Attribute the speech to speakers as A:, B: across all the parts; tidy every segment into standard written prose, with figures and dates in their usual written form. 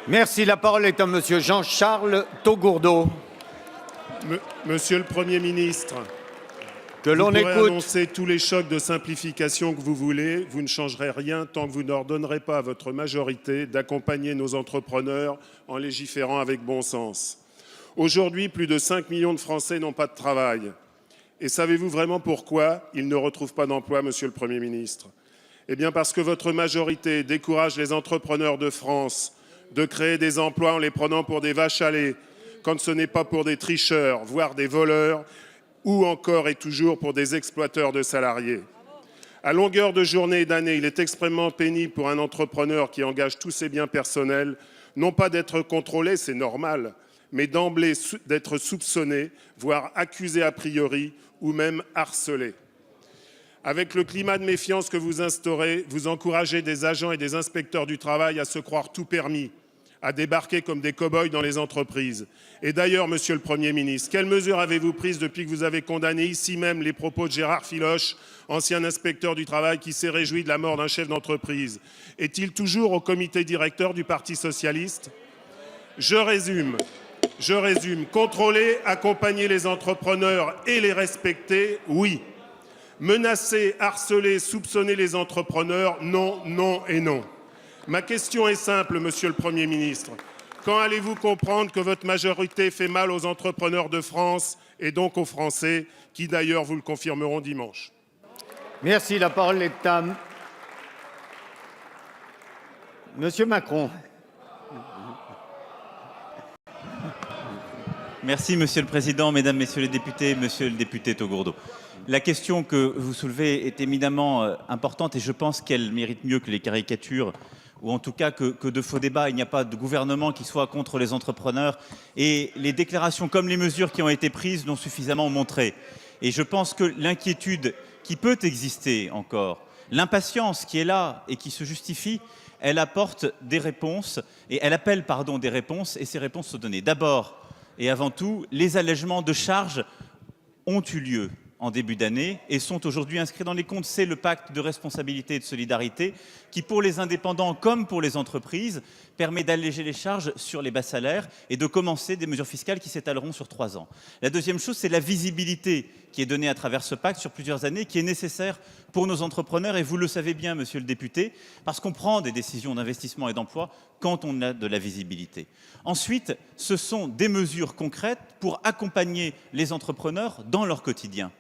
A: Merci. La parole est à Monsieur Jean-Charles Taugourdeau.
B: Monsieur le Premier ministre,
A: Que l'on
B: vous pourrez
A: écoute.
B: annoncer tous les chocs de simplification que vous voulez, vous ne changerez rien tant que vous n'ordonnerez pas à votre majorité d'accompagner nos entrepreneurs en légiférant avec bon sens. Aujourd'hui, plus de 5 millions de Français n'ont pas de travail. Et savez-vous vraiment pourquoi ils ne retrouvent pas d'emploi, Monsieur le Premier ministre? Eh bien parce que votre majorité décourage les entrepreneurs de France de créer des emplois en les prenant pour des vaches à lait, quand ce n'est pas pour des tricheurs, voire des voleurs, ou encore et toujours pour des exploiteurs de salariés. À longueur de journée et d'année, il est extrêmement pénible pour un entrepreneur qui engage tous ses biens personnels, non pas d'être contrôlé, c'est normal, mais d'emblée d'être soupçonné, voire accusé a priori, ou même harcelé. Avec le climat de méfiance que vous instaurez, vous encouragez des agents et des inspecteurs du travail à se croire tout permis, à débarquer comme des cow-boys dans les entreprises. Et d'ailleurs, Monsieur le Premier ministre, quelles mesures avez-vous prises depuis que vous avez condamné ici même les propos de Gérard Filoche, ancien inspecteur du travail qui s'est réjoui de la mort d'un chef d'entreprise? Est-il toujours au comité directeur du Parti socialiste? Je résume. Contrôler, accompagner les entrepreneurs et les respecter, oui. Menacer, harceler, soupçonner les entrepreneurs, non, non et non. Ma question est simple, Monsieur le Premier ministre. Quand allez-vous comprendre que votre majorité fait mal aux entrepreneurs de France et donc aux Français, qui d'ailleurs vous le confirmeront dimanche?
A: Merci. La parole est à Monsieur Macron.
C: Merci, Monsieur le Président, Mesdames, Messieurs les députés, Monsieur le député Taugourdeau. La question que vous soulevez est éminemment importante et je pense qu'elle mérite mieux que les caricatures ou en tout cas que de faux débats. Il n'y a pas de gouvernement qui soit contre les entrepreneurs et les déclarations comme les mesures qui ont été prises l'ont suffisamment montré. Et je pense que l'inquiétude qui peut exister encore, l'impatience qui est là et qui se justifie, elle apporte des réponses et elle appelle des réponses et ces réponses sont données. D'abord et avant tout, les allègements de charges ont eu lieu en début d'année et sont aujourd'hui inscrits dans les comptes. C'est le pacte de responsabilité et de solidarité qui, pour les indépendants comme pour les entreprises, permet d'alléger les charges sur les bas salaires et de commencer des mesures fiscales qui s'étaleront sur 3 ans. La deuxième chose, c'est la visibilité qui est donnée à travers ce pacte sur plusieurs années, qui est nécessaire pour nos entrepreneurs. Et vous le savez bien, Monsieur le député, parce qu'on prend des décisions d'investissement et d'emploi quand on a de la visibilité. Ensuite, ce sont des mesures concrètes pour accompagner les entrepreneurs dans leur quotidien.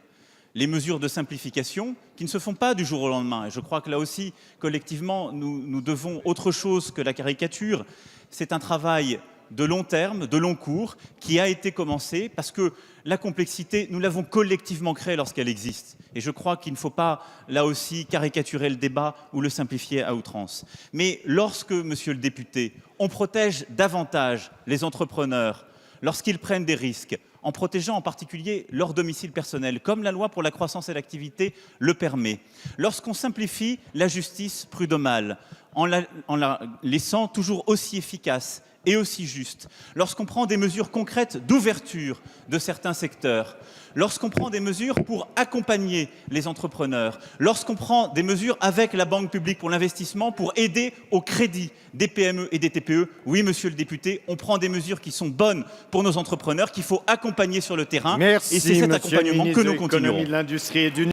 C: Les mesures de simplification qui ne se font pas du jour au lendemain. Et je crois que là aussi, collectivement, nous devons autre chose que la caricature. C'est un travail de long terme, de long cours, qui a été commencé parce que la complexité, nous l'avons collectivement créée lorsqu'elle existe. Et je crois qu'il ne faut pas, là aussi, caricaturer le débat ou le simplifier à outrance. Mais lorsque, Monsieur le député, on protège davantage les entrepreneurs, lorsqu'ils prennent des risques, en protégeant en particulier leur domicile personnel, comme la loi pour la croissance et l'activité le permet. Lorsqu'on simplifie la justice prud'homale, en la laissant toujours aussi efficace et aussi juste, lorsqu'on prend des mesures concrètes d'ouverture de certains secteurs, lorsqu'on prend des mesures pour accompagner les entrepreneurs, lorsqu'on prend des mesures avec la Banque publique pour l'investissement pour aider au crédit des PME et des TPE, oui, Monsieur le député, on prend des mesures qui sont bonnes pour nos entrepreneurs, qu'il faut accompagner sur le terrain.
A: Merci,
C: et c'est cet
A: Monsieur
C: accompagnement
A: le
C: que
A: ministre
C: nous
A: de l'Économie,
C: continuerons.
A: de l'Industrie et du